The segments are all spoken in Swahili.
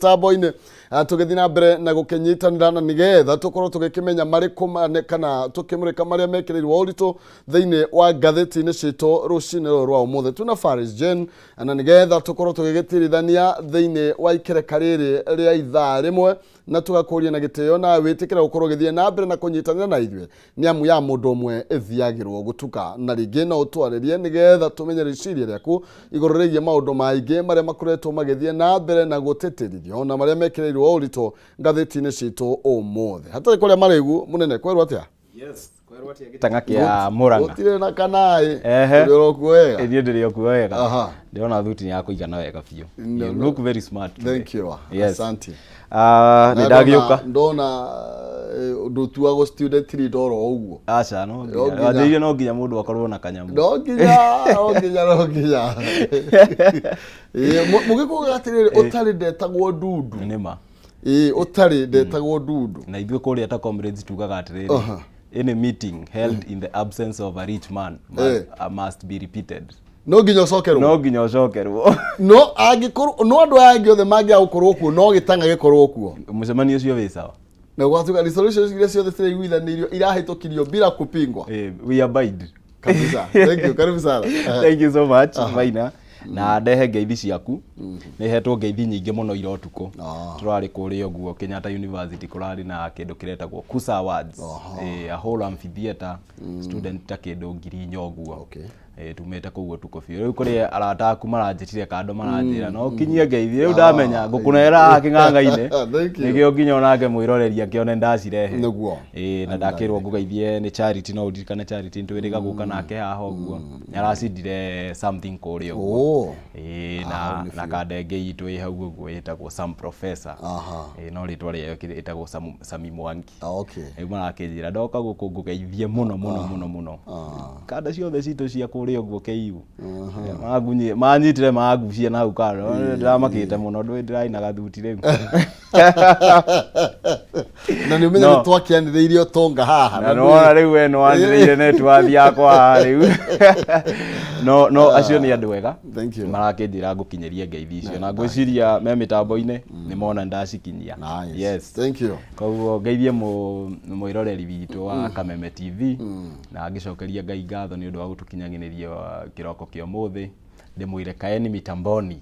Taboine tugethi na mbere na gukenyitanira na nigetha tukorwo tugikimenya mariko kana tukimurika maria mekirirwo urito thiini wa gatheti-ini citu rucini rwa umuthe tuna Faris Jen na nigetha tukorwo tugigitirithania thiini wa ikereka riri ria ithaa rimwe na tugakuria na gitio na witikira gukorwo githie na mbere na kunyitanira na ithwe ni amu ya mundu umwe ethiagirwo gutuka na ringi no utwaririe nigetha tumenye riciria riaku iguru rigie maundu maingi maria makoretwo magithie na mbere na guteterithio na maria mekirirwo urito gatheti-ini citu umuthe hatari kuria maregu munene kwerwo atia yes kwerwo atia gitanga kia Muranga utire na kanai ndiro kuwega ithie ndirio kuwega aha ndiona thuti ya kuigana wega biu you look very smart today. Thank you yes. Asante nidagiuka ndona ndutua go student leader uguo acha no nginya no nginya mundu akorwo na kanyamu no nginya mugikuga atiriri utari ndetagwo Ndudu nima utari ndetagwo Ndudu na ithwe kuria ta comrades tugaga atiriri in a meeting held in the absence of a rich man must be repeated no nginya cokerwo no angikorwo no andu angi othe mangia gukorwo kuo no gitanga gikorwo kuo mucemanio cio wi sawa na gwatuka resolutions iria ciothe ciraiguithanirio irahitukirio bila kupingwa we abide kabisa thank you karibu sana thank you so much Maina na ndehe ngeithi ciaku ni hetwo ngeithi nyingi muno irotuko turari kuria guo Kenyatta University kurari na kindu kiretagwo KUSA Awards a whole amphitheater student ta kindu 4,000 guo okay tumete kuguo tuko biu riu kuri arata aku maranjitire kando maranjira no kinyie ngeithi riu ndamenya ngukunera king'ang'a-ini nigio nginya onake mwiroreria kione ndacirehe niguo na ndakirwo ngugeithie ni charity no udirikane charity ntwiriga guka nake haha uguo nyaracindire something kuri uguo na kadenge itu i hau uguo itagwo some professor no ritwa ria itagwo Sami Mwangi okay marakijira ndoka guku ngugeithie muno kada ciothe citu cia kuria uguo KU magunyi manyitire magucia na ukaro ndamakite muno ndiraina gathuti riu na ni umenye twakianiriirio tonga haha na no riu eno waniriire netwathi yakwa riu no acio ni andu wega marakijira ngukinyeria ngeithi icio na ngwiciria me mitambo-ini ni mona ndacikinyia yes thank you koguo ngeithie muiroreri witu wa Kameme TV na ngicokeria Ngai ngatho ni undu wa gutukinyaginiria kiroko kio muthi ndimwire kaeni mitamboni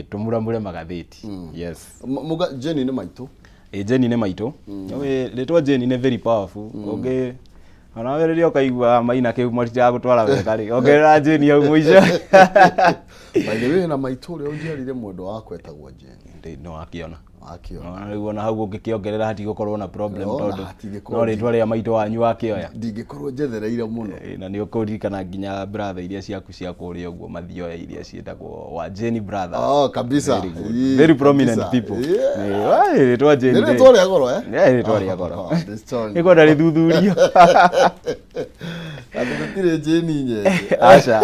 tumuramure magatheti yes muga Jenny ni maitu Jenny ni maitu ritwa Jenny ni very powerful okay ona wererio kaigua Maina kiu matira gutwara wega ri ongerera Jenny au muico by the way na maitu ri unjiarire mundu wakwa etagwo Jenny no akiona akiona riu ona hau ngikiongerera hati gukorwo na problem tondu no ritwa ria maitu wanyu akioya ndingikorwo njethereire muno na ni ukurikana nginya brother iria ciaku cia kuria uguo mathioya iria cietagwo wa Jenny brother kabisa very prominent people ritwa Jenny ni ritwa ria goro ritwa ria goro iko ndari thuthurio atire Jenny nye acha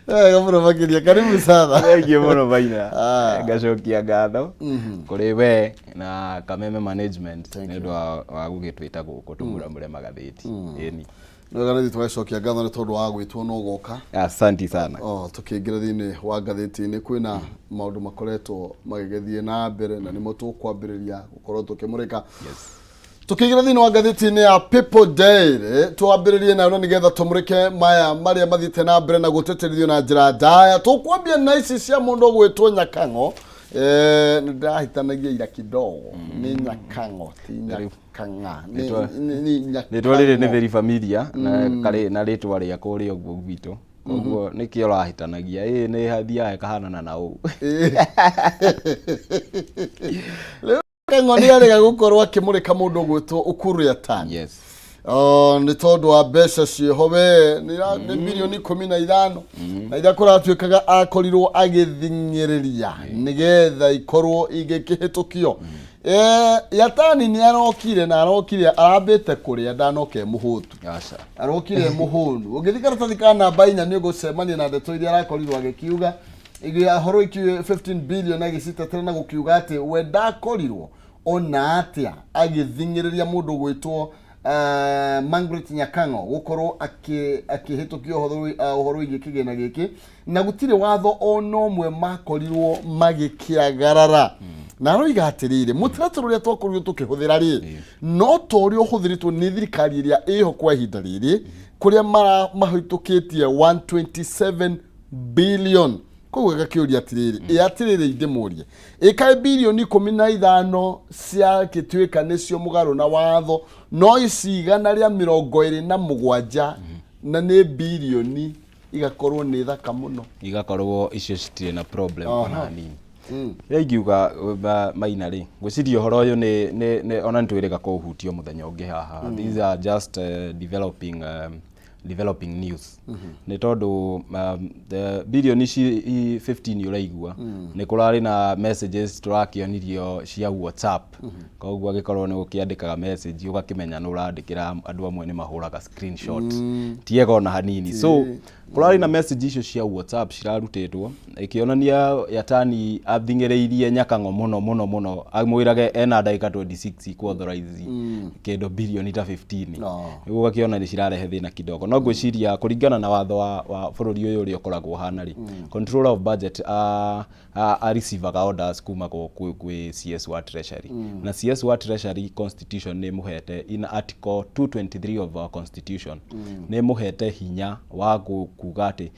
gamuro makiria karibu sana thank you muno Maina ngacokia ngatho kuri we na Kameme management ni ndu wa gugitwita guku tumuramure magatheti eni Nogana twacokia ngatho ni tondu wa gwitwo no goka asante sana tukiingira thiini wa gatheti-ini kwina maundu makoretwo magigethie na mbere na nimo tukwambiriria gukorwo tukimurika tukiingira thiini wa gatheti-ini ya People Daily twambiririe nayo nigetha tumurike maya maria mathite na mbere na guteterithio na njira ndaya tukwambia na ici cia mundu gwitwo Nyakang'o ndahitanagia ira kidogo ni Nyakang'o ti Nyakang'a ni twalire ni very familiar na ritwa ria kuri uguo gwitu uguo nikio rahitanagia ni hathia kahana na u Nyakang'o ni arega gukorwo akimurika mundu gwitwo UGUURIA yes ni tondu wa mbeca ciho we ni milioni 15 na ira kuratuikaga akorirwo agithinyereria nigetha ikorwo igikihitukio yatani ni arokire arambite kuria ndanoke muhutu acha arokire muhundu ungithikara tathika namba 4 ni ugucemania na ndeto iria arakorirwo agikiuga igia horo iki 15 billion agisita na gukiuga ati we ndakorirwo ona atia agithinyereria mundu gwitwo Margaret Nyakango gukorwo akihitukio uhoro wigi kigena giki na gutire watho ono mwe makorirwo magikiagarara na roiga atirire mutaratara uria twakorirwo tukihuthira ri no tori uhuthiritwo ni thirikari iria iho kwa ihinda riri kuria mahitukitie 127 billion koguo gakiuria atiriri atiriri indimurie ika bilioni 15 cia gituika nicio mugaro na watho no isigana ria 27 na ni bilioni igakorwo ni thaka muno igakorwo icio citire na problem kana nini ingiuga maina ri gwiciria horo uyu ni ona ntwirega kuhutio muthenya ungi haha these are just developing news ni tondu the billion ici 15 uraigua ni kurari na messages turakionirio cia WhatsApp koguo agikorwo ni ukiandikaga message ugakimenya no urandikira andu amwe ni mahuraga screenshot tiego na hanini so kurari na message icio cia WhatsApp cirarutitwo ikionania yatani athingiriirie Nyakango muno amwirage ena ndaika 26 ku authorize kendo billion ta 15 uguo akiona ni cirarehe thina kidogo no gwiciria kuringana na watho wa bururi uyu uri ukoragwo hana ri controller of budget a receive orders kuma kwi CS wa treasury na CS wa treasury constitution ni muhete in article 223 of our constitution ni muhete hinya wa kuga ati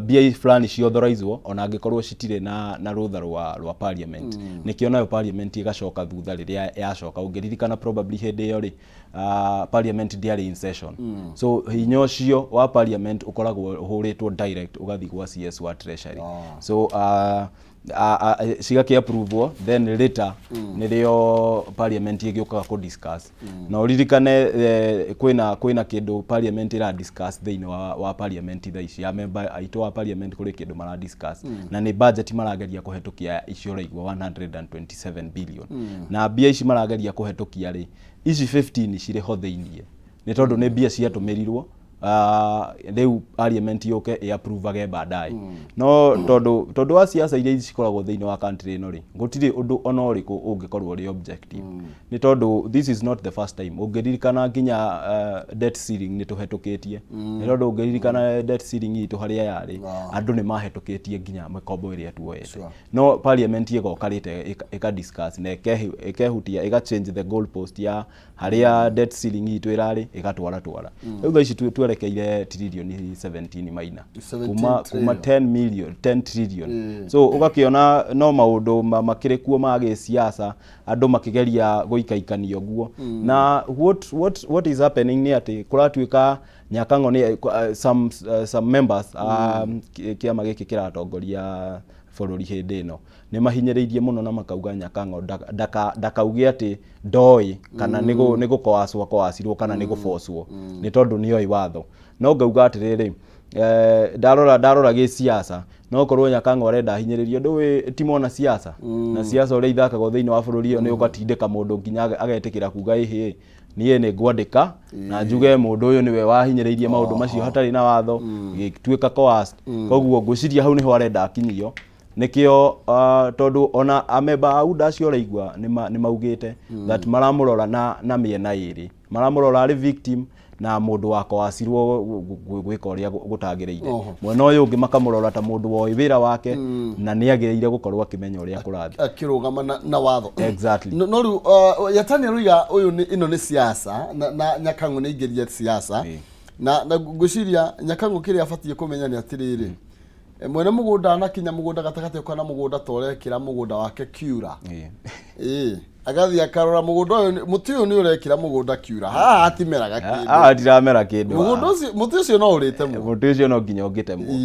bia fulani ci authorizwo ona angikorwo citire na rutha rwa parliament nikionayo parliament igacoka thutha riria yacoka ungiririkana probably hende yo ri parliament diary in session so hinyo cio wa parliament ukoragwo uhuritwo direct ugathi kwa CS wa treasury so sigaki approve then later nirio parliament igioka ku discuss na uririkane kwina kindu parliament ira discuss theini wa parliament thaici ya member aito wa parliament kuri kindu mara discuss na ni budget marageria kuhetukia icio raigwa 127 billion na bia ici marageria kuhetukia ri ici 15 cire ho theinie ni tondu ni bia ciatumirirwo reu parliament yoke approve age baadaye no tondu wa siasa iria cikoragwo theini wa country ino ri gutire undu ona uriku ungikorwo ri objective ni tondu this is not the first time ungiririkana nginya debt ceiling ni tuhetukitie ni tondu ungiririkana debt ceiling itu haria yari andu ni mahetukitie nginya makombo iria tuoyete no parliament igokarite eka discuss na ekehutia ega change the goal post ya haria debt ceiling itu irari igatwara reu thaici twerekeire trillion 17 maina kuma 10 trillion so ugakiona no maundu makirikuo mage siasa andu makigeria guikaikanio guo na what is happening ni ati kuratuika Nyakango ni some members kiama giki kiratongoria bururi hindi ino ni mahinyiriirie muno na makauga Nyakango ndakauge ati ndoi kana nigo koasirwo kana nigo forcewo ni tondu nioi watho no ngauga atiriri ndarora gi siasa no korwo Nyakango arenda hinyiririo ndui timona siasa na siasa uri ithakagwo theini wa bururi iyo ni ugatindika mundu nginya agetikira kuga ihi niye ni ngwandika na njuge mundu uyu niwe wahinyiriirie maundu macio hatari na watho gituika coerced koguo ngwiciria hau niho arenda akinyio nikio tondu ona ameba au ndacio raigwa ni maugite that maramurora na miena iri maramurora ari victim na mundu wako asirwo gwika uria gutagireire mwena uyu ungi makamurora ta mundu woi wira wake na ni agireire gukorwo akimenya uria kurathi akirugama na watho exactly no riu yatani ruiga uyu ino ni siasa na Nyakango ni ingeria siasa na ngwiciria Nyakango kiria afatie kumenya ni atiriri mwene mugunda na kinya mugunda gatagate ukana mugunda torekira mugunda wake kiura agathi akarora mugunda uyu muti uyu ni urekira mugunda kiura haha atimeraga kindu atiramera kindu mugunda muti ucio no urite muti ucio no nginya ungitemwo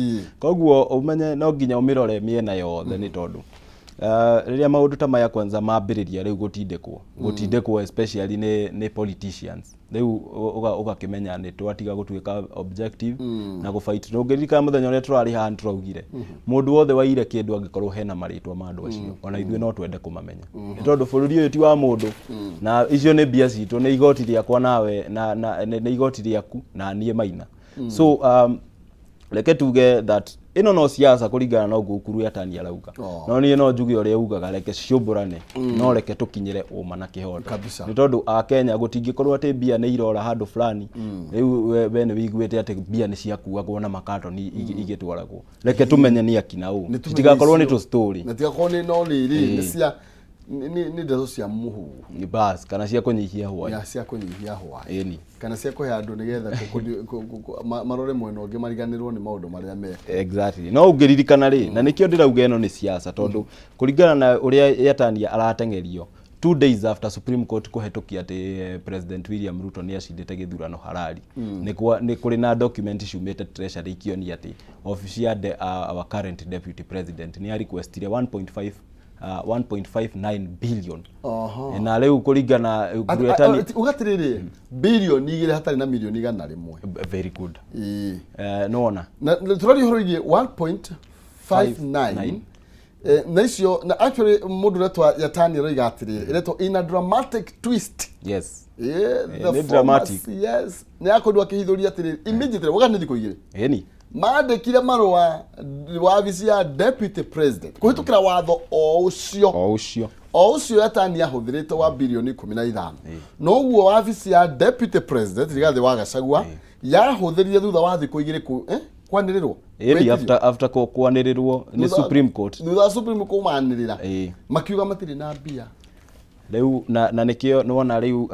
koguo umenye no nginya umirore miena yothe ni tondu riria maundu ta maya kwanza mambiriria riu gutindekwo especially ni politicians riu ugakimenya ni twatiga gutuika objective na gufight nongerika muthenya uria turari haha turaugire mundu wothe waire kindu angikorwo hena maritwa ma andu acio ona ithuĩ no twende kumamenya ni tondu bururi uyu ti wa mundu na icio ni bia citu ni igoti riakwa nawe na ni igoti riaku na nie maina so reke tuge that ino no siasa kuringana no Gukuru atani arauga no ni no njugi uri ugaga reke ciumburane no reke tukinyire uma na kihoto ni tondu a Kenya gutingikorwo ati bia ni irora handu fulani riu bene wiguite ati bia ni ciakuagwo na makatoni igitwaragwo reke tumenye ni akina u titigakorwo ni tu story na tigakorwo ni no riri ni cia ni ndeto cia muhu ni bas kana cia kunyihia hwa ya cia kunyihia hwa eni kana cia kuhe andu nigetha marore mwena ungi mariganirwo ni maundu maria me exactly no ungiririkana ri na nikio ndirauga eno ni siasa tondu kuringana na uria yatania aratengerio 2 days after Supreme Court kuhetukia ati President William Ruto ni acindite githurano halali ni kuri na document ciumite treasury ikioni ati office ya our current deputy president ni requestire 1.59 billion na leo kuringana ugatiriri billion igire hatari na milioni igana rimwe very good nona na turari horoigie 1.59 na icio na actually mundu retwa yatani roiga atiriri retwa in a dramatic twist yes the dramatic yes ni akodu akihithuria atiriri immediately waganithi kuigire eni maandikire marwa wabici ya deputy president kuhitukira watho o ucio yatani yahuthirite wa bilioni 15 no guo wabici ya deputy president rigathi wa Gachagua yahuthirire thutha wa thiku igire kwanirirwo after kwanirirwo ni Supreme Court thutha Supreme Court manirira makiuga matiri na bia riu na nikio nona riu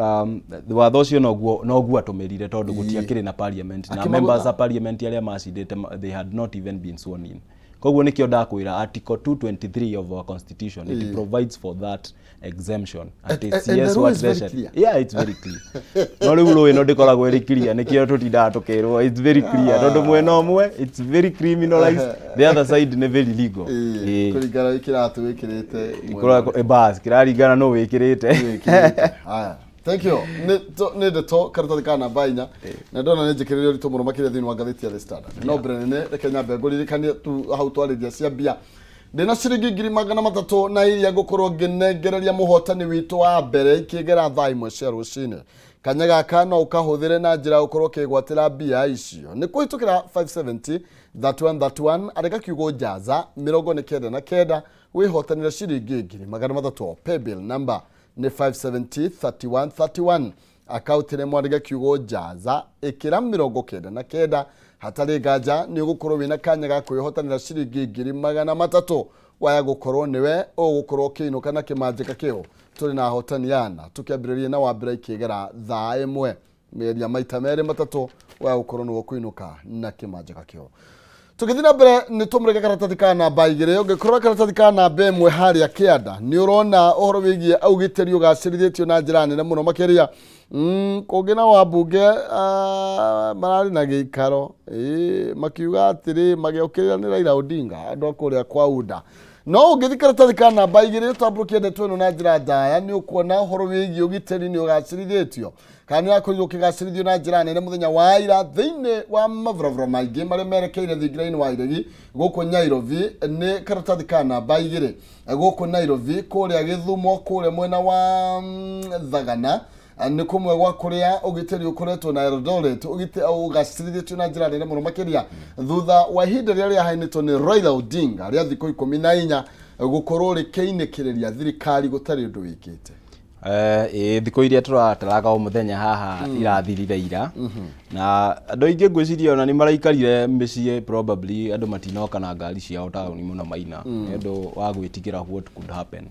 watho ucio noguo atumirire tondu gutiakire na parliament na members of parliament aria macindite they had not even been sworn in koguo nikio ndakwira article 223 of our constitution it provides for that exemption at CS what treasury it's very clear no riu roi no ndikoragwo ri clear nikio tutinda tukirwo it's very clear tondu mwena umwe it's very criminalized the other side ne very legal kuringana ikiratu wikirite ikoragwo bas kiraringana no wikirite haya thank you ne ndeto karatathi kana bainya na ndona ne njikiririo rito muno makiria thini wa ngathiti ya The Standard no brene reke nyambe nguririkanie tu hau twariria cia bia ndina ciringi 300 na iria ngukorwo nginegereria muhotani witu wa mbere ikigera thaa imwe cia rucine kanya gaka no ukahuthire na njira gukorwo kigwatira bia icio ni kuhitukira 570 31 areka kiugo jaza 99 wihotanira ciringi 300 paybill number ni 570 31 31 akautire mwariga kiugo jaza ikira 99 hatari gaja ni gukorwo wina kanya ga kwihotanira ciringi 300 waya gukorwo niwe ugukorwo kiinuka na kimanjika kio turi na hotani yana tukiambiririe na wambira ikigera thaa imwe meria maita meri matatu waya gukorwo ni kuinuka na kimanjika kio tukithina mbere ni tumureke karatathi kana baigire ungikorwo karatathi kana bemwe haria kianda ni urona uhoro wigie augiteri ugacirithitio na njira nene muno makiria kungina wa bunge marari na giikaro makiuga atiri magiokirira ni Raila Odinga andu akuria kwa uda no ungithi karatathi kana baigire twambukie ndeto ino na njira ndaya ni ukuona uhoro wigie ugiteri ni ugacirithitio kana yakorirwo kigacirithio na njira nene muthenya wa ira thiine wa mavravra maingi maria merekeire thingiraini wa iregi guku Nairobi ni karatathi kana baigire guku Nairobi kuria Githumo kuria mwena wa Thagana ni kumwe gwa kuria ugiteri ukoretwo na Eldoret ugacirithitio na njira nene muno makiria thutha wa ihinda riria hainitwo ni Raila Odinga ria thikũ 14 gukorwo rikeinekereria thirikari gutari undu wikite thikũ iria turataraga o muthenya haha irathirire ira na andu aingi ngwiciria ona ni maraikarire mĩciĩ probably andu matinoka na ngari ciao tauni muno maina ni andu wa gwitigira what could happen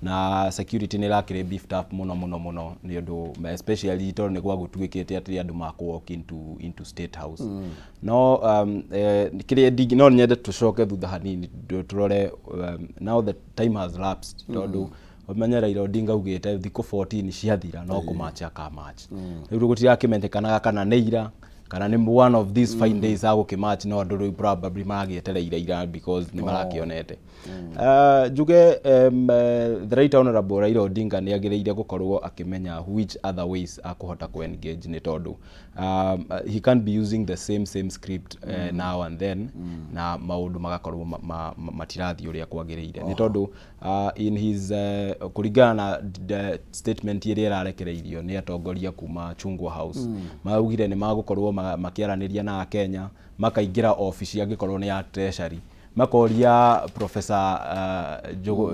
na security ni rakire beefed up muno ni andu especially tondu ni gwa gutwikite ati andu ma walk into state house no kiria no nyende tucoke thutha hanini turore now the time has lapsed tondu omenya Raila Odinga ugite thikũ 14 ciathira no kumacha ka match riu gutirakimendekanaga kana neira kana ni one of these fine days agukimatch no andu probably magietereire ira because ni marakionete juge the right honorable Raila Odinga ni agireire gukorwo akimenya which other ways akuhota ku engage ni tondu he can't be using the same script now and then na maundu magakorwo matirathi uria kwagireire ni tondu in his kurigana the statement iria irarekereirio ni atongoria kuma Chungwa House maugire ni magukorwo makiaraniria na Kenya makaingira office angikorwo ni ya treasury makoria Professor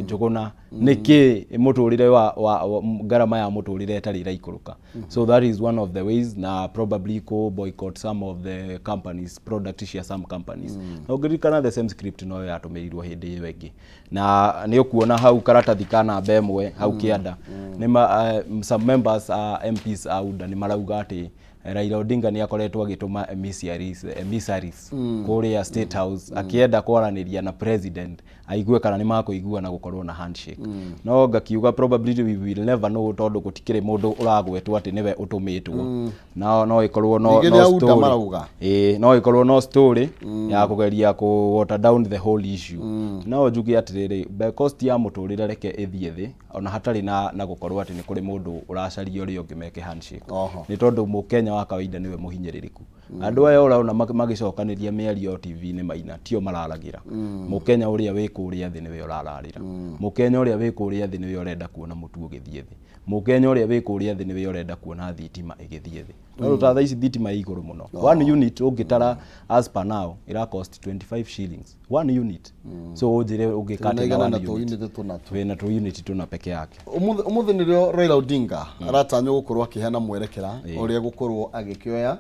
Njuguna niki muturire wa garama ya muturire tari raikuruka. So that is one of the ways, na probably ko boycott some of the companies, product cia some companies. Na ugirikana the same script no yatumirirwo hindi iyo ingi, na ni ukuona hau karatathi kana bemwe hau kianda ni some members MPs auda ni marauga ati Raila Odinga ni akoretwo agituma emissaries kuria State House akienda kwaraniria na president aigue kana ni makuigua na gukorwo na handshake. No ngakiuga probably we will never know tondu gutikire mundu uragwetwo ati niwe utumitwo. No ikorwo no story. No ikorwo no story ya kugeria ku water down the whole issue. No njugi atiriri cost ya muturire reke ithie thi ona hatari na gukorwo ati ni kuri mundu uracaria uri ungimeke handshake. Ni tondu mukenya wa kawaida niwe muhinyiririku. Andu aya uraona magicokaniria miario TV ni maina tio mararagira. Mukenya uria wi kuria thi niwe urararira. Mukenya uria wi kuria thi niwe urenda kuona mutu ugithie thi. Mukenya uria wi kuria thi niwe urenda kuona thitima igithie thi. No ta thaici thitima iguru muno. One unit ungitara as per now ira cost 25 shillings. One unit. So ujire ugikate na one unit. Wena tu unit tuna peke yake. Umuthi nirio Raila Odinga aratanyo gukorwo akihena mwerekera uria gukorwo agikioya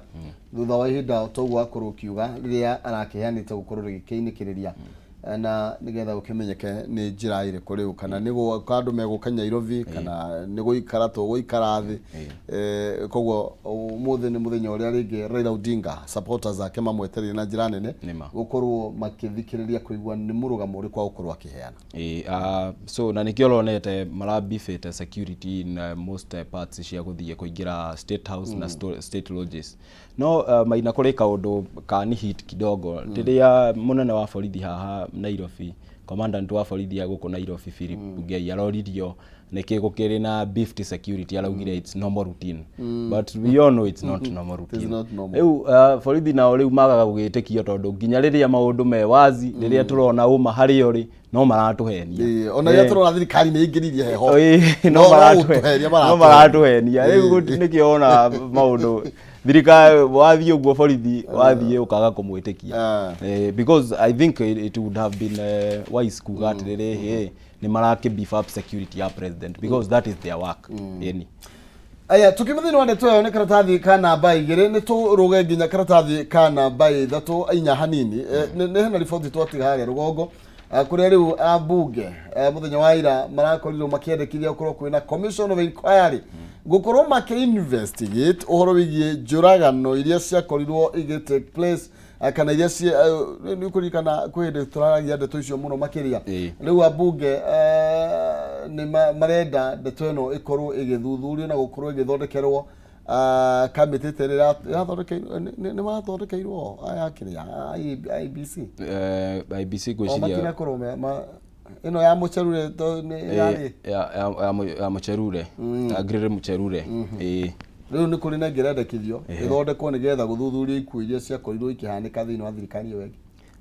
thutha wa ihinda toguo akorwo kiuga riria arakiheanite gukorwo gikiinikiriria na nigetha ukimenyeke ni njira ire kuri kana nigo kandu megukanya Nairobi kana nigo ikara to guikara thi koguo umuthi ni muthenya uria ringi Raila Odinga supporters ake mamwetereire na njira nene gukorwo makithikiriria kuigwa ni murugamo uri kwa gukorwo akiheana. So na nikio ronete marabifete security in most parts cia guthie kuingira State House na state lodges. No maina kuri kaundu kani hit kidogo riria munene wa borithi haha Nairobi, commandant wa borithi ya guko Nairobi Philip Ngei aroririo niki gukiri na beefed security araugire it's normal routine. But we all know it's not normal routine. Eu borithi na riu magaga gugitikio tondu nginya riria maundu me wazi riria turona uma hari ori no maratuhenia. Ona riria turona thirikari ni ingiririe heho. No maratuhenia. Riu nikiona maundu thirikari wathie uguo borithi wathie ukaga kumwitikia. Because I think it would have been wise kuga atiriri ni marake beef up security ya president because that is their work. Aya tukimuthini wane tuyo ni karatathi kana bai igiri ni turuge nginya karatathi kana bai thatu inya hanini ni hena riboti twatiga haria rugongo kuria riu abunge muthenya wa ira marakorirwo makiendekithia gukorwo kwina commission of inquiry gukorwo maki-investigate uhoro wigie njuragano iria ciakorirwo igitake place kana iria ni kurikana kwende turaragia ndeto icio muno makiria riu abunge ni marenda ndeto ino ikorwo igithuthurio na gukorwo igithondekerwo kamiti terera yathondekeirwo ni mathondekeirwo aya kiria IBC IBC gwiciria makina korome ino ya mucherure to ni yari ya mucherure agrire mucherure riu ni kuri na ngerendekithio ithondekwo ni getha guthuthuria ikuo iria ciakorirwo ikihanika thiini wa thirikari iyo wengi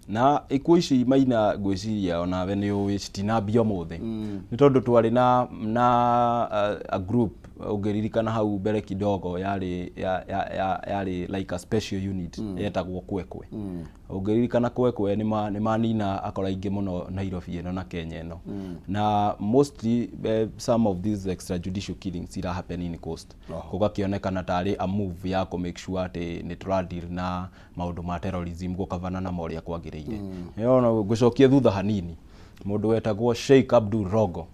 na ikuo ici maina gwiciria onawe ni uwi citinambia muthi ni tondu twari na a group ugeririkana hau mbere kidogo yari like a special unit yetagwo kwekwe. Ugeririkana kwekwe ni manina akora ingi muno Nairobi eno na Kenya eno. Na mostly some of these extrajudicial killings ira happen in coast. Gugakionekana tari a move ya ku make sure ati ni tradeal na maundu ma terrorism gukavana na moria kwagiriire. Yona gucokia thutha hanini mundu wetagwo Sheikh Abdul Rogo.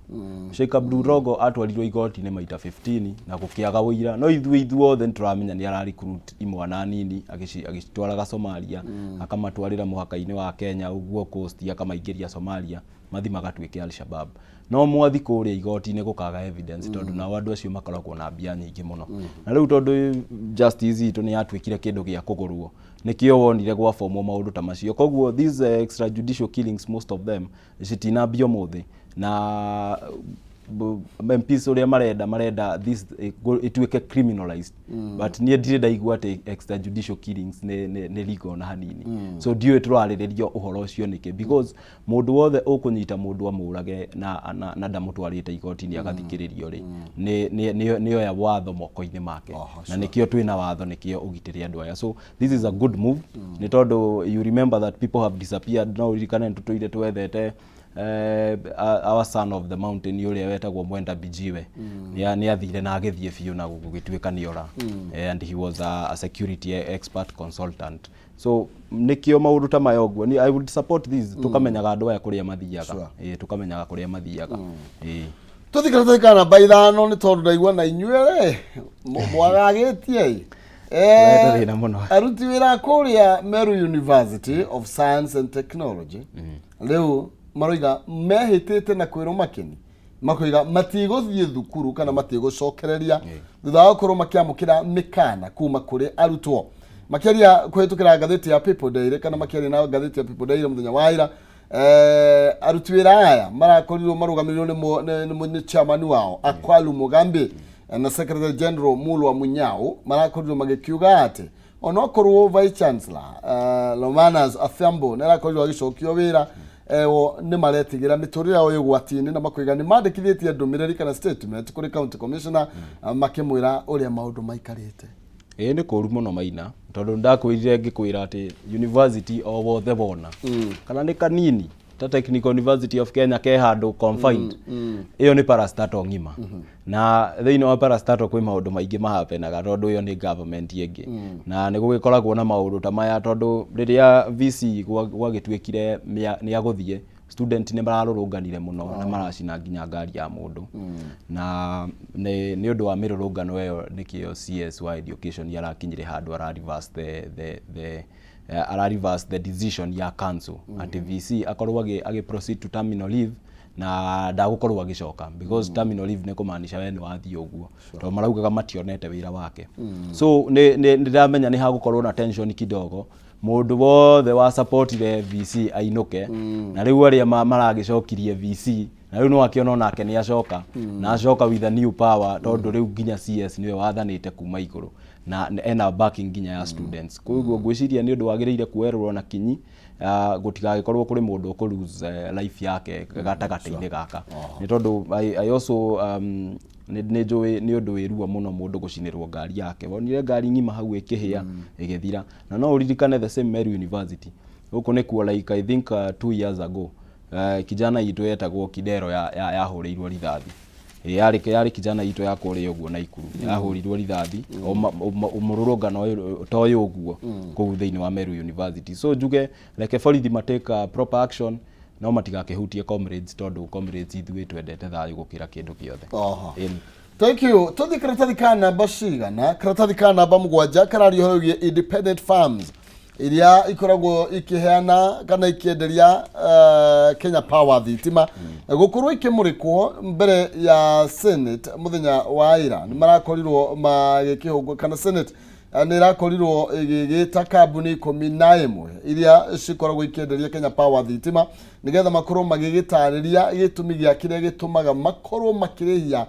Sheikh Abdul Rogo atwarirwo igoti-ini maita 15 na gukiaga wira no ithuothe nituramenya ni ara recruit imwana nini agicitwaraga Somalia akamatwarira muhaka-ini wa Kenya uguo coast akamaingiria Somalia mathi magatuike Al-Shabaab. No mwathi kuria igoti-ini gukaga evidence tondu na andu acio makoragwo na mbia nyingi muno. Na riu tondu justice itu ni yatwikire kindu gia kugurwo nikio wonire gwa fomo maundu ta macio. Koguo these extrajudicial killings most of them citinambio muthi na MPs uria marenda this ituike criminalized but nie ndire ndaigua ati extrajudicial killings ne legal na hanini so ndiwe turariririo uhoro ucio niki because mundu wothe ukunyita mundu amurage na ndamutwarite igoti-ini agathikiririo ri ni oya watho moko-ini make na nikio twina watho nikio ugitiri andu aya so this is a good move ni tondu you remember that people have disappeared now rikana tutuire twethete our son of the mountain uria wetagwo Mwenda Bijiwe ni athire na agithie biu na gugituika niora and he was a security expert consultant so nikio maundu ta mayoguo ni I would support this tukamenyaga andu aya kuria mathiaga tukamenyaga kuria mathiaga tuthikana baithano ni tondu ndaigua na inyuere mwagagitie aruti wira kuria Meru University of Science and Technology leo maroiga mehitete na kwiro makeni makoiga matigothie thukuru kana matigocokereria thutha wa korwo makiamukira mikana kuma kuri arutwo makiaria kwetukira gatheti ya People Daily kana makiaria na gatheti ya People Daily muthenya wa ira aruti wira aya marakorirwo marugamirirwo ni chairman wao Akwalu Mugambi na Secretary General Mulwa Munyao marakorirwo magikiuga ati onokorwo Vice Chancellor Lomanas Athiambo narakorirwo agicokio wira ni maretigira miturira uyu gwatini na makoiga ni mandikithietie ndumiriri kana statement kuri county commissioner makimwira uria maundu maikarite ni kuru muno maina tondu ndakwirire ngikwira ati university o wothe bona kana ni kanini ta Technical University of Kenya ke handu confined iyo ni parastatal ngima na thiini wa parastatal kwi maundu maingi mahapenaga tondu iyo ni government yengi na ni gugikoragwo na maundu ta maya tondu riria VC gwagituikire ni aguthie student ni mararurunganire muno na maracina nginya ngari ya mundu na ni undu wa mirurungano iyo nikio CS wa education yarakinyire handu ara reverse the decision ya council ati VC akorwo agi proceed to terminal leave na ndagukorwo agicoka because terminal leave ne kumaanisha we ni wathi uguo to maraugaga mationete wira wake so ni ndiramenya ni hagukorwo na tension kidogo mundu wothe wa support the VC ainuke na riu aria maragicokirie VC na riu no akiona nake ni acoka na acoka with a new power tondu riu nginya CS niwe wathanite kuma iguru na ena backing nginya ya students koguo ngwiciria ni undu wagiriire kuerurwo na kinyi gutigagikorwo kuri mundu ku lose life yake gatagati-ini gaka ni tondu I also ni undu wirua muno mundu gucinirwo ngari yake wonire ngari ngima hau ikihia igithira na no uririkane the same Meru University huko ni kuo like I think 2 years ago kijana yitu yetagwo Kidero yahurirwo rithathi yari kijana yitu yakore uguo na ikuru yahurirwo rithathi umururungano toyo uguo kuu thiini wa Meru University so juge like borithi mateka proper action no matigakehutie comrades tondu comrades ithuĩ twendete thayũ gukira kindu kiothe thank you tuthikiratathi ka namba cigana karatathi ka namba 7 karario hogie independent farms iria ikoragwo ikiheana kana ikienderia Kenya Power thitima gukorwo ikimurikwo mbere ya Senate muthenya wa ira ni marakorirwo magikihungwo kana Senate ni rakorirwo igigita kambuni 11 iria cikoragwo ikienderia Kenya Power thitima nigetha makorwo magigitariria gitumi gia kiria gitumaga makorwo makirihia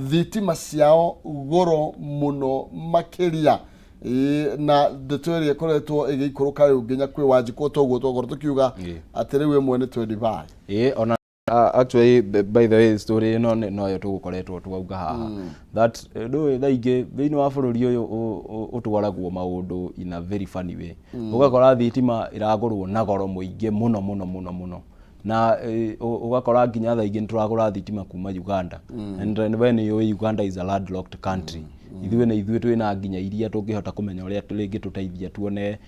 thitima ciao goro muno makiria na ndeto iria koretwo igikuruka riu nginya kwi wanjiko toguo togoro tukiuga ati riu imwe ni 25 ona actually by the way story no yo tugukoretwo twauga haha that do thaingi thiini wa bururi uyu utwaragwo maundu in a very funny way ugakora thitima iragurwo na goro muingi muno na ugakora nginya thaingi turagura thitima kuma Uganda and when Uganda is a landlocked country ithuĩ twina nginya iria tungihota kumenya uria turingi tuteithia tuone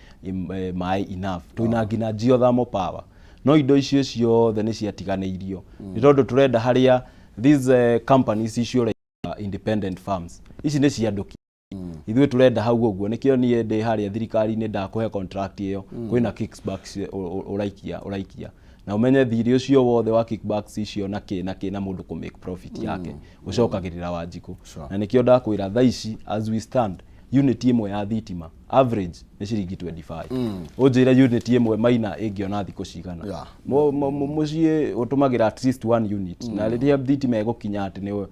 mai enough twina nginya geothermal power no indo icio ciothe ni ciatiganeirio ni tondu turenda haria these companies icio independent farms ici ni cianduki ithuĩ turenda hau uguo nikio nie ndi haria thirikari-ini ndakuhe contract iyo kwina kickbacks uraikia na umenye thiri ucio wothe wa kickbacks icio na mundu ku make profit yake ucokagirira wanjiku na nikio ndakwira thaici as we stand unit imwe ya thitima average ni ciringi 25 unjira unit imwe maina ingiona thiko cigana mucie utumagira at least 1 unit na riria thitima igukinya ati ni 1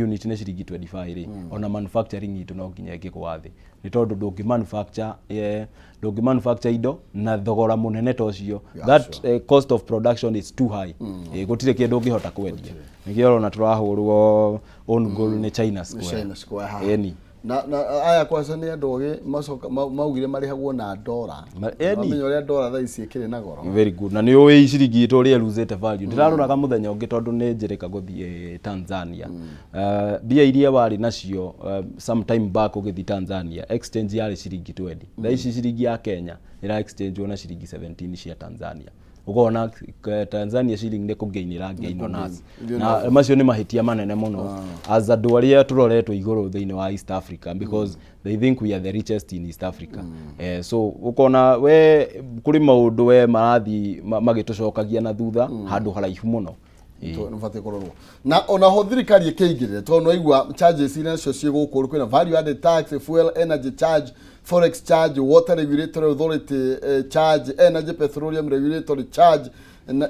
unit ni ciringi 25 ri ona manufacturing itu no nginya ngikwathi ni tondu ndungi manufacture indo na thogora munene tocio that cost of production is too high gutire kindu ungihota kwendia nikio ona turahurwo on goal ni China Square eni na aya kwasa ni andoge macoka maugire marihagwo na dola amenyo ria dola tha ici ikire na goro very good na ni owe ciringi to ria losete value ndiraroraga muthenya ungi tondu ni njirika guthie Tanzania bia iria wari nacio sometime back ugithi Tanzania exchange yari ciringi 20 tha ici ciringi ya Kenya ira exchange ona ciringi 17 cia Tanzania ugona Tanzania shilling ne kugainira gain on us na macio ni mahitia manene muno as andu aria turoretwo iguru thiini wa East Africa because they think we are the richest in East Africa so ukona we kuri maundu we marathi magitucokagia na thutha handu haraihu muno nufate kororwo na ona ho thirikari ikiingirire to no igwa charges ina cio cigukuru kwina value added tax, fuel energy charge, forex charge, water regulatory authority charge, energy petroleum regulatory charge na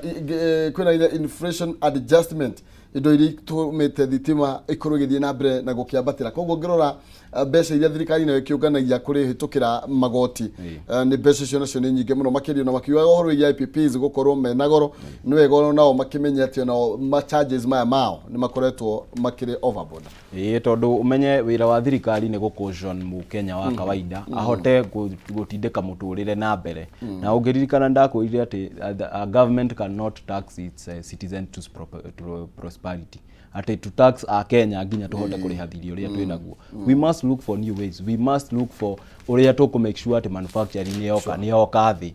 kwina ile inflation adjustment indo iri tumete thitima ikurugithie na mbere na gukiambatira koguo ngirora mbeca iria thirikari nayo kiunganagia kuri hitukira magoti ni mbeca cio nacio ni nyinge muno makirio na makiuga uhoro ya IPPs gukorwo mena goro ni wega nao makimenya ati nao ma charges mao ni makoretwo makire overboard tondu umenye wira wa thirikari ni gukushon mu Kenya wa kawaida ahote gutindika muturire na mbere na ungiririkana ndakwirire ati a government cannot tax its citizens to prosperity ati to tax a Kenya nginya tuhote kuriha thiri uria twinaguo we must look for new ways, we must look for uria to make sure ati manufacturing ni yoka thi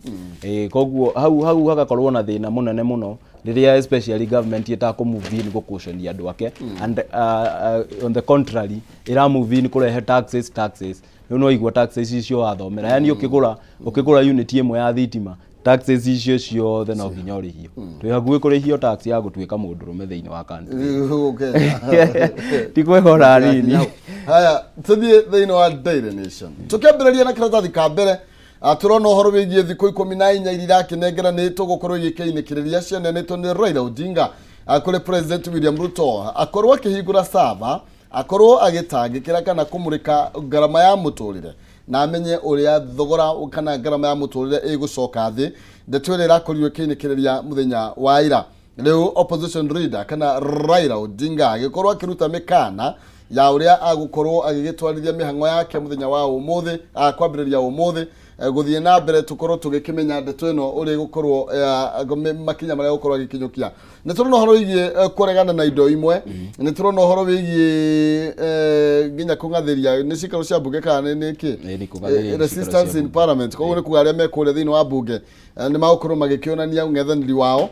koguo hau hagakorwo na thina munene muno riria especially government ita ko move in go caution andu ake and on the contrary ira move in kurehe taxes no igwa taxes icio athomera yani ukigura unit imwe ya thitima taxes icio ciothe no nginya urihio twi hakuhi kurihio tax ya gutwika mundu rume thiini wa country tikwehora nini haya tuthie thiini wa Daily Nation tukiambiriria na kiratathi ka mbere turona uhoro wigie thiku 14 iria kinengera ni tugukorwo igikeinikiriria cianenetwo ni Raila Odinga kuri President William Ruto akorwo akihingura sava akorwo agitangikira kana kumurika garama ya muturire na amenye uria thogora kana garama ya muturire igucoka thi ndetwere rakorirwe kinikiriria muthenya wa ira riu opposition leader kana Raila Odinga agikorwo akiruta mikana ya uria agukorwo agigitwarithia mihango yake muthenya wa umuthi kwambiriria umuthi guthie na mbere tukorwo tugikimenya ndeto ino uri gukorwo makinya maria gukorwo agikinyukia ni turona horo igie kuregana na indo imwe ni turona horo wigie nginya kungathiria ni cikaro cia bunge kana ni ki resistance in parliament koguo ni kugaria mekure thiini wa bunge ni magukorwo magikionania ng'ethaniri wao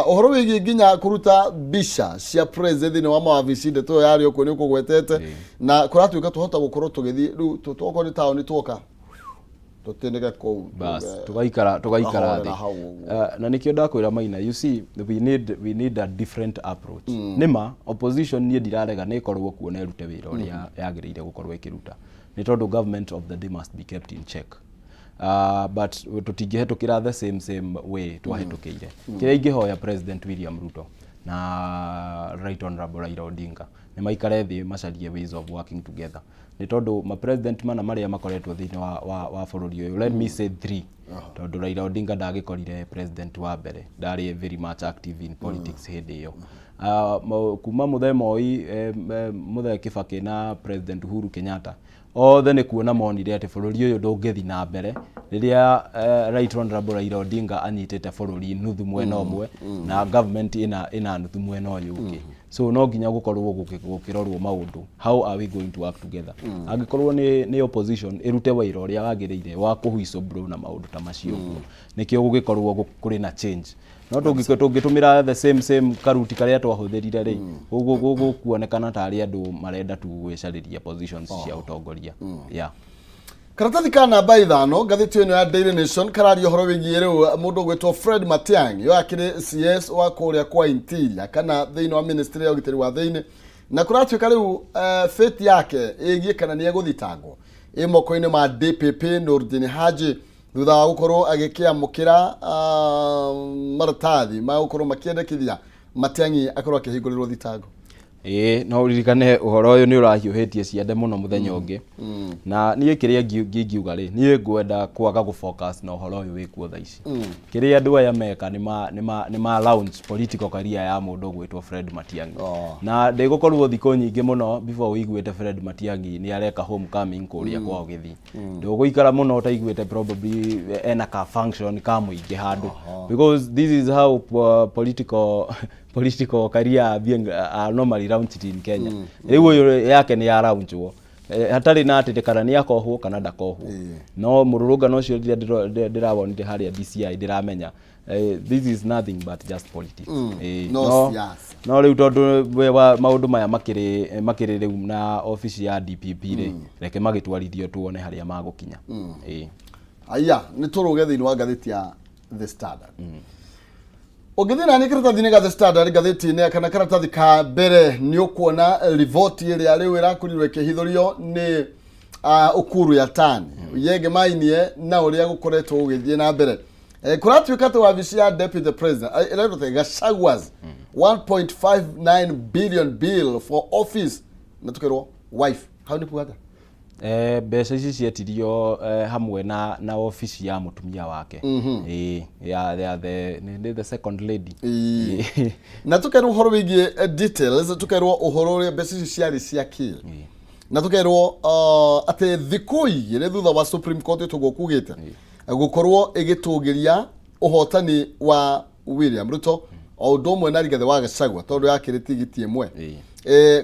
uhoro wigie nginya kuruta bisha cia president thiini wa mawabici ndeto yari okuo ni kugwetete na kuratuika tuhota gukorwo tugithi riu tutoko ni town tuoka tutendeka ko bas tugaikara thi na nikio ndakwira maina you see we need a different approach nima opposition ni ndirarega ni korwo kuona irute wira uria yagirire gukorwo ikiruta ni tondu government of the day must be kept in check but tutingihetukira the same way twahetukire kiria ingihoya President William Ruto na Right Honorable Raila Odinga ni maikare thi macarie ways of working together ni tondu ma president mana maria makoretwo thiini wa bururi uyu let me say 3 tondu Raila Odinga ndagikorire president wa mbere ndari very much active in politics hindi iyo kuma muthema oi muthe Kibaki na President Uhuru Kenyatta othe ni kuona monire ati bururi uyu ndungithi na mbere riria Right Honorable Raila Odinga anyitete bururi nuthu mwena omwe na government ina nuthu mwena uyu ungi so no nginya gukorwo gukirorwo maundu how are we going to work together agikorwo ni opposition irute wira uria wagirire wa kuhuiso bro na maundu ta macio nikio gugikorwo kuri na change no tungitumira the same karuti karia twahuthirire ri gugu kuonekana tari andu marenda tu gwicariria positions cia utongoria yeah karatathi ka namba 5 ngathiti ino ya Daily Nation karario horo wigie riu mundu gwetwo Fred Matiang'i yo akire CS wa kuria kwa interior kana thiini wa ministry ya ugitiri wa thiini na kuratuika riu fate yake igie kana ni eguthitangwo moko-inĩ ma DPP Nurdin Haji thutha wa gukorwo agikiamukira maratathi ma gukorwo makiendekithia Matiang'i akorwo akihingũrĩrwo thitango. No ririkane uhoro uyu ni urahiuhitie ciande muno muthenya ungi na niĩ kĩrĩa ngiuga rĩ niĩ ngwenda kwaga gũfocus na uhoro uyu wĩkuo thaa ici kĩrĩa andũ aya meka nĩ ma launch political career ya mũndũ gwĩtwo Fred Matiang'i na ndĩgũkorwo thikũ nyingĩ mũno before ũiguĩte Fred Matiang'i nĩ areka homecoming kũrĩa kwao Gĩthii ndũgũikara mũno ũtaiguĩte probably ena ka function ka mũingĩ handũ because this is how political career being normally launched in Kenya. Riu yake ni ya launchwo hatari na atetĩkana ni akohwo kana ndakohwo no mũrũrũngano ũcio ndirawonire harĩa DCI ndiramenya this is nothing but just politics. No riu tondu maundu maya makiri riu na office ya DPP ri reke magitwarithio tuone harĩa magũkinya. Aya ni turuge thiini wa gatheti ya The Standard. Ogithina ni karatathi ga The Standard gatheti-inĩ kana karatathi ka mbere ni ukuona rivoti ĩrĩa rĩu ĩrakorirwo ĩkĩhithũrio nĩ UGUURIA TAN yegemainie na ũrĩa gũkoretwo gũgĩthiĩ na mbere. Kuratuĩka atĩ wabici ya Deputy President ĩrarutĩte Gachagũa's 1.59 billion bill for office na tukĩrwo wife how ni kuga mbeca ici cietirio hamwe na office ya mutumia wake ya the second lady na tukerwo uhoro wĩgiĩ details tukerwo uhoro ũrĩa mbeca ici ciarĩ cia kĩ na tukerwo atĩ thikũ igĩrĩ thutha wa Supreme Court tũgũkugĩte gũkorwo ĩgĩtũgĩria ũhotani wa William Ruto o ũndũ ũmwe na Rigathi wa Gachagua tondũ yakĩrĩ tigiti ĩmwe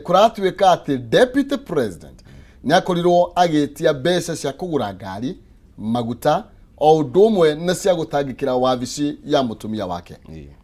kũratuĩka atĩ Deputy President ni akorirwo agĩtia mbeca cia kũgũra ngari maguta o ũndũ ũmwe na cia gũtangĩkĩra wabici ya mutumia wake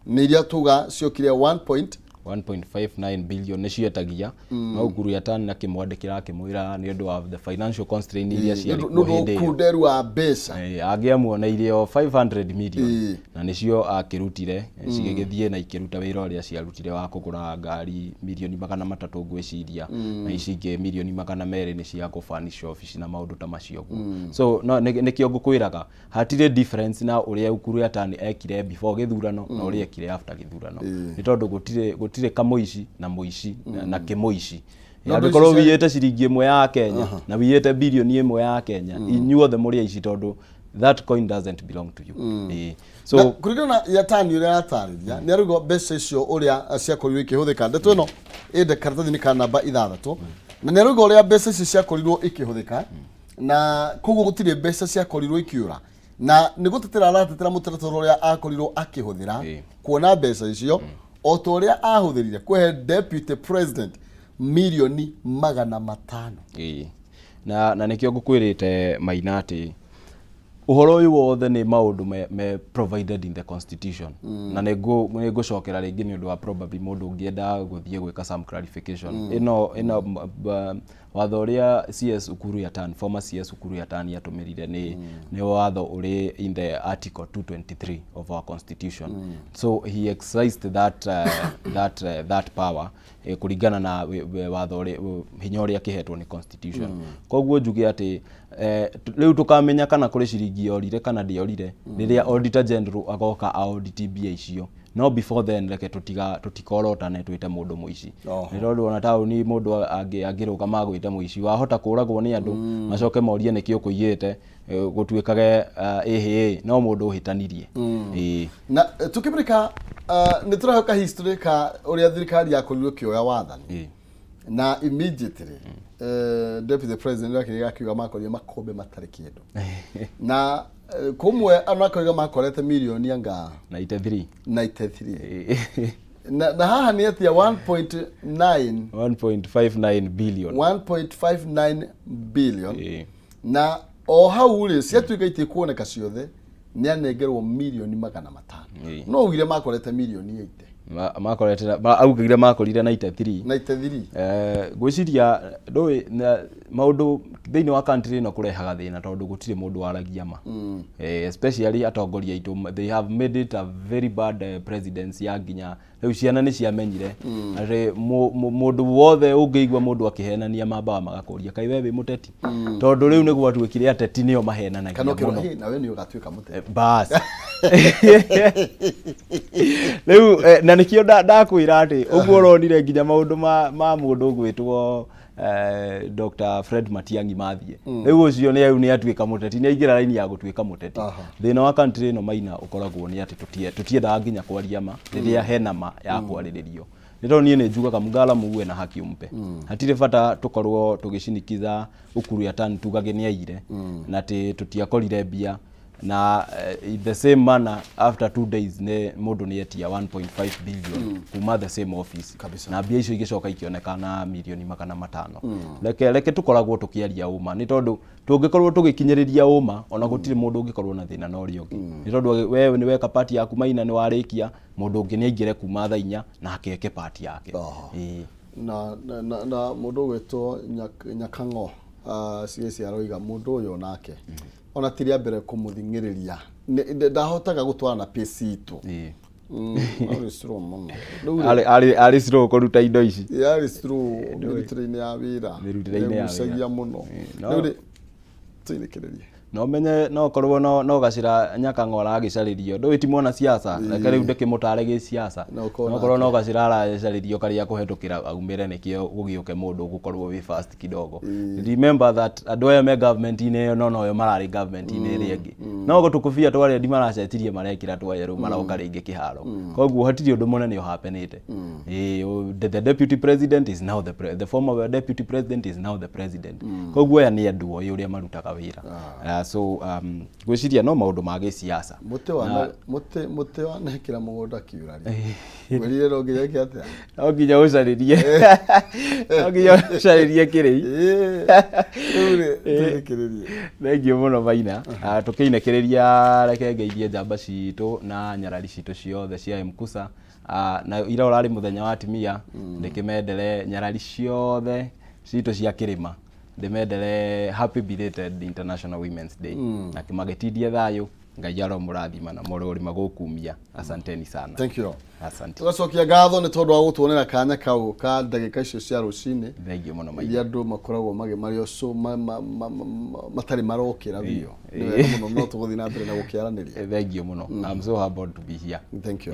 nĩ iria tuga ciokire 1.59 billion nĩ cietagia no UGUURIA TAN na kĩmwandĩkĩra akĩmwĩra nĩ ũndũ wa the financial constraint iria ciarĩ kuo hĩndĩ ĩyo kunderu wa mbeca angĩamuoneirio 500 million na nĩcio akĩrutire cigĩgĩthiĩ na ikĩruta wĩra ũrĩa ciarutire wa kũgũra ngari milioni 300 ngwĩciria na ici ingĩ milioni 200 nĩ cia kũfurnish office na maũndũ ta macio so no nĩkĩo ngũkwĩraga hatirĩ difference na ũrĩa UGUURIA TAN ekire before gĩthurano na ũrĩa ekire after gĩthurano nĩ tondũ gũtirĩ kamũici na mũici na kĩmũici angĩkorwo wiyete ciringi ĩmwe ya Kenya na wiyete bilioni ĩmwe ya Kenya inyuothe mũrĩ aici tondũ that coin doesn't belong to you. So kurigana ya TAN ũrĩa yatarĩria nĩ arauga mbeca icio ũrĩa ciakorirwo ikĩhũthĩka ndeto ĩno ĩnde karatathi-inĩ ka namba 6 na nĩ arauga ũrĩa mbeca ici ciakorirwo ikĩhũthĩka na koguo gũtirĩ mbeca ciakorirwo ikiura na nĩ gũtetera aratetera mũtaratara ũrĩa akorirwo akĩhũthĩra kuona mbeca icio o to ũrĩa ahũthĩrire kũhe Deputy President milioni 500 na nĩkĩo ngũkwĩrĩte Maina atĩ uhoro uyu wothe ni maundu me provided in the constitution na nĩngũcokera rĩngĩ nĩ ũndũ wa probably mũndũ ũngĩenda gũthiĩ gwĩka some clarification ino watho ũrĩa CS UGUURIA TAN former CS UGUURIA TAN yatũmĩrire nĩ watho ũrĩ in the article 223 of our constitution so he exercised that power kuringana na watho ũrĩ hinya ũrĩa kĩhetwo nĩ constitution koguo njuge atĩ rĩu tukamenya kana kũrĩ ciringi yorire kana ndiorire rĩrĩa Auditor General agoka audit mbia icio no before then reke tutikorotane twĩte mũndũ mũici nĩ tondũ ona taũni mũndũ angĩrũgama gwĩte mũici wahota kũragwo nĩ andũ macoke morie nĩkĩ ũkũiyĩte gũtuĩkage no mũndũ ũhĩtanirie na tukĩmrika nĩ tũrahoka history ka ũrĩa thirikari yakorirwo kĩoya wathani na immediately Deputy President akĩgĩa akiuga makorire makombe matarĩ kĩndũ na kumwe anakoiga makorete milioni anga 93 na haha ni atia 1.59 billion na o hau ri ciatuika itie kuoneka ciothe ni anengerwo milioni 500 no ugire makorete milioni 80 makorete augire makorire 93 gwiciria ndoi maundu thiini wa country no kurehaga thina tondu gutire mundu waragia ma especially atongoria itu they have made it a very bad presidency ya nginya riu ciana ni ciamenyire ati mundu wothe ungeigua mundu akihenania mambaga magakuria kai wewe muteti tondu riu niguo atwikire ateti nio mahenanagia muno na we ni ugatwika muteti bas riu na nikio ndakwira ati uguo ronire nginya maundu ma mundu gwitwo Dr. Fred Matiang'i mathie riu ucio ni atwika muteti ni aingira raini ya gutwika muteti thina wa country no maina ukoragwo ni ati tutiendaga nginya kwaria ma riria hena ma ya kwariririo nito nie ni njugaga mugala muwe na haki umpe hatire bata tukorwo tugicinikiza ukuru ya tani tugage ni aire na ati tutiakorire bia na the same manner after 2 days ne mundu ni etia 1.5 billion kuma the same office kabisa. Na bia icio igicoka ikionekana milioni 500 leke tukoragwo tukiaria uma ni tondu tungikorwo tugikinyiriria uma ona gutire mundu ungikorwo na thina na uri ungi ni tondu wewe ni weka party yaku maina ni warikia mundu ungi ni aingire kuma thaa 4 na akeke party yake na mundu gwetwo Nyakango CSI aroiga mundu uyu nake ona tiria mbere kumuthingiriria ndahotaga gutwara na pace itu ari slow muno ari slow kuruta indo ici ari slow mirutire-ini ya wira mirutire-ini muno nuri tuirekererie no menye no korwo no gacira Nyakango aragicaririo ndu witi mwana siasa reke riu ndikimutare gi siasa no korwo no gacira aragicaririo karia kuhetukira aumire nikio gugiuke mundu gukorwo wi fast kidogo remember that adoya me government ine no yo marari government ine ri ingi no gutukufia twari ndi maracetirie marekira twaye ru maroka ringi kiharo koguo hatiri undu munene uhapenite the deputy president is now the former deputy president is now the president koguo ya ni andu oyo uria marutaga wira so gwiciria no maundu ma gisiasa muti wa nekira mugunda kiurari werire ro nginya kiatia no nginya ucaririe no nginya ucaririe kirei turekererie thengio muno maina tukiinekereria reke ngeithie njamba citu na nyarari citu ciothe cia Mkusa na ira urari muthenya wa timia ndikimendere nyarari ciothe citu cia kirima ndimendere happy belated International Women's Day na kimagetidia thayo ngai aro murathima na morori magukumia asanteni sana thank you asante tugacokia ngatho ni tondu wa gutuonera kanya kau ka ndagika icio cia rucini thengio muno mai andu makoragwo mario so matari marokira bio ni wega muno no tuguthi na mbere na gukiaraniria thengio muno I'm so happy to be here thank you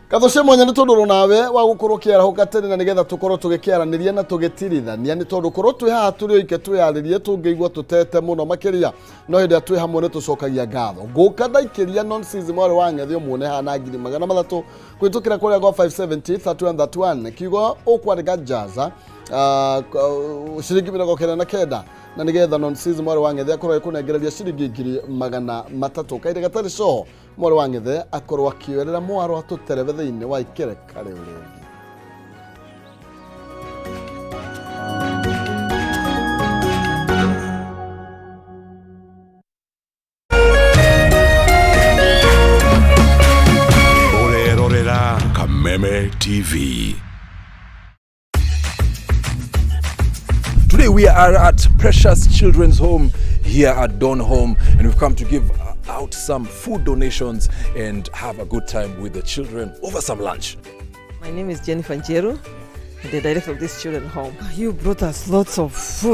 Katho cia ni tondu nawe wa gukorwo kiarahuka tene na nigetha tukorwo tugikiaraniria na tugitirithania ni tondu korwo twi haha turi oike twiyaririe tungeigua tutete muno makiria no hindi atwi hamwe ni tucokagia ngatho nguka ndaikiria nonsense mwari wa ng'ethio muone ha na 300 kwitukira kuria go 570 3131 kiugo ukwandika jaza ciringi 99 na nigetha nonsense mwari wa ng'ethio akorwo ikunengereria ciringi 300 kaire gatari coho mwari wa ng'ethe akorwo akioerera mwaro atutereve thiini wa ikereka riu ringi urerorera Kameme TV. Today we are at Precious Children's Home here at Dawn Home, and we've come to give out some food donations and have a good time with the children over some lunch. My name is Jennifer Njeru, the director of this children's home. You brought us lots of food.